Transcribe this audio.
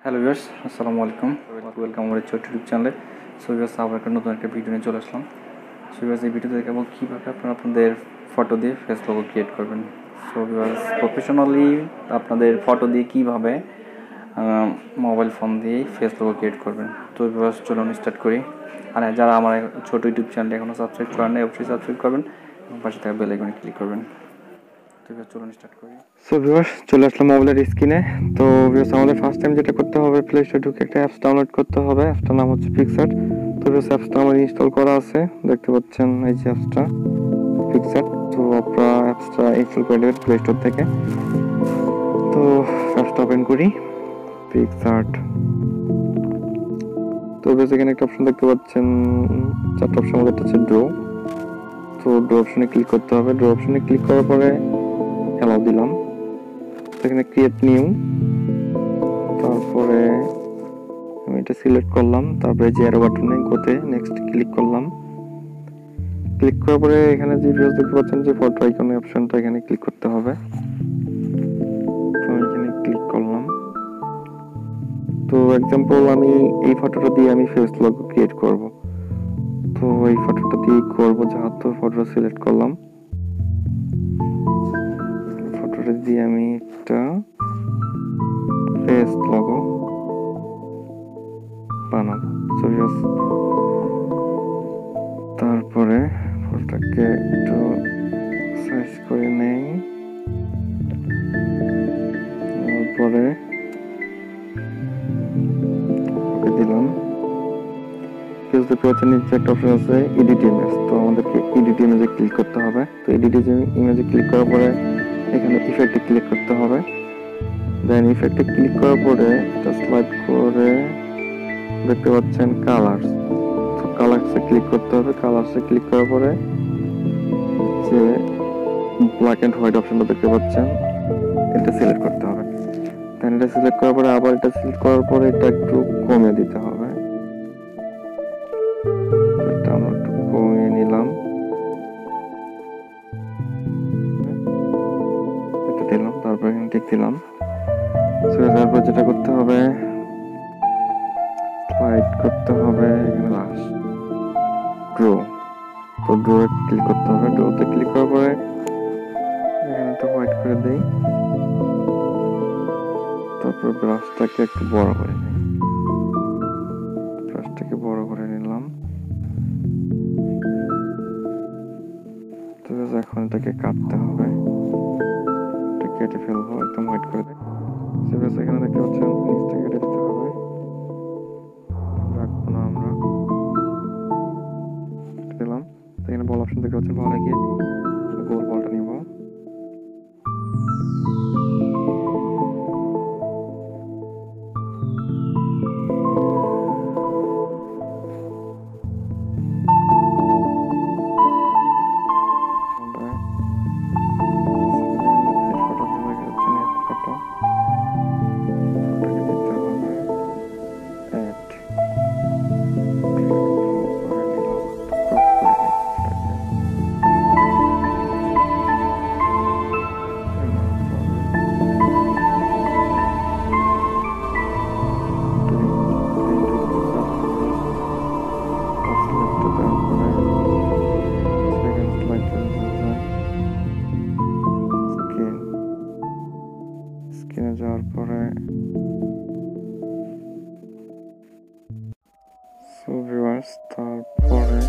Hello viewers, আসসালামু আলাইকুম। Welcome আমার ইউটিউব চ্যানেলে। সো ভিউয়ার্স, আবার একটা নতুন একটা ভিডিও নিয়ে চলে আসলাম। সো ভিউয়ার্স, এই ভিডিওতে দেখাবো কীভাবে আপনারা আপনাদের ফটো দিয়ে ফেস লোগো ক্রিয়েট করবেন। সো ভিউয়ার্স, প্রফেশনালি আপনাদের ফটো দিয়ে কীভাবে মোবাইল ফোন দিয়েই ফেস লোগো ক্রিয়েট করবেন। তো ভিউয়ার্স, চলুন স্টার্ট করি। আর যারা আমার ছোটো ইউটিউব চ্যানেলে এখনও সাবস্ক্রাইব করেন নাই, অবশ্যই সাবস্ক্রাইব করবেন এবং পাশে থাকা বেল আইকনে ক্লিক করবেন। চলুন স্টার্ট করি। সো ভিউয়ার্স, চলে আসলাম মোবাইলের স্ক্রিনে। তো ভিউয়ার্স, আমাদের ফার্স্ট টাইম যেটা করতে হবে, প্লে স্টোরে ঢুকে একটা অ্যাপস ডাউনলোড করতে হবে। অ্যাপসটার নাম হচ্ছে পিক্সার্ট। তো ভিউয়ার্স, অ্যাপসটা আমার ইনস্টল করা আছে, দেখতে পাচ্ছেন এই যে অ্যাপসটা পিক্সার্ট। তো আপনারা অ্যাপসটা ইনস্টল করে নেবেন প্লে স্টোর থেকে। তো অ্যাপসটা ওপেন করি, পিক্সার্ট। তো ভিউয়ার্স, এখানে একটা অপশন দেখতে পাচ্ছেন, চারটা অপশন মধ্যে হচ্ছে ড্র। তো ড্র অপশনে ক্লিক করতে হবে। ড্র অপশনে ক্লিক করার পরে অ্যালাউ দিলাম। এখানে ক্রিয়েট নিউ, তারপরে আমি এটা সিলেক্ট করলাম। তারপরে যে অ্যারো বাটনে গোতে নেক্সট ক্লিক করলাম। ক্লিক করার পরে এখানে যে ভিউজ দেখতে পাচ্ছেন যে ফটো আইকনের অপশনটা, এখানে ক্লিক করতে হবে। তো এখানে ক্লিক করলাম। তো এক্সাম্পল আমি এই ফটোটা দিয়ে আমি ফেস লোগো ক্রিয়েট করব। তো এই ফটোটা দিয়ে করব, যেহেতু ফটোটা সিলেক্ট করলাম। ফটোটা দিয়ে আমি একটা ফেস লোগো বানাবো। সো তারপরে ফটোটাকে একটু সাইজ করে নেই। তারপরে ওকে দিলাম। ফেসবুকে হচ্ছে নিচে একটা অপশন আছে এডিট ইমেজ। তো আমাদেরকে এডিট ইমেজে ক্লিক করতে হবে। তো এডিট ইমেজে ক্লিক করার পরে এখানে ইফেক্টে ক্লিক করতে হবে। দেন ইফেক্টে ক্লিক করার পরে এটা স্লাইড করে দেখতে পাচ্ছেন কালার্স। তো কালার্সে ক্লিক করতে হবে। কালার্সে ক্লিক করার পরে যে ব্ল্যাক এন্ড হোয়াইট অপশনটা দেখতে পাচ্ছেন, এটা সিলেক্ট করতে হবে। দেন এটা সিলেক্ট করার পরে আবার এটা সিলেক্ট করার পরে এটা একটু কমিয়ে দিতে হবে। এটা আমরা একটু কমিয়ে নিলাম, এটা দিলাম। তারপর এখানে টিক দিলাম। তারপর যেটা করতে হবে, স্লাইড করতে হবে এখানে লাস্ট ড্র। তো ড্র ক্লিক করতে হবে। ড্রতে ক্লিক করার পরে এখানে একটা হোয়াইট করে দেই। তারপর ব্রাশটাকে একটু বড় করে নিই। ব্রাশটাকে বড় করে নিলাম। তো এখন এটাকে কাটতে হবে, এটা কেটে ফেলবো, একদম হোয়াইট করে দেয়। এখানে দেখতে পাচ্ছেন নিচটা কেটে দিতে হবে, রাখবো না আমরা, দিলাম। এখানে বল অপশন দেখতে পাচ্ছেন, বলে গিয়ে গোল বলটা নিব। স্ক্রিনে যাওয়ার পরে সো ভিউয়ার্স, তারপরে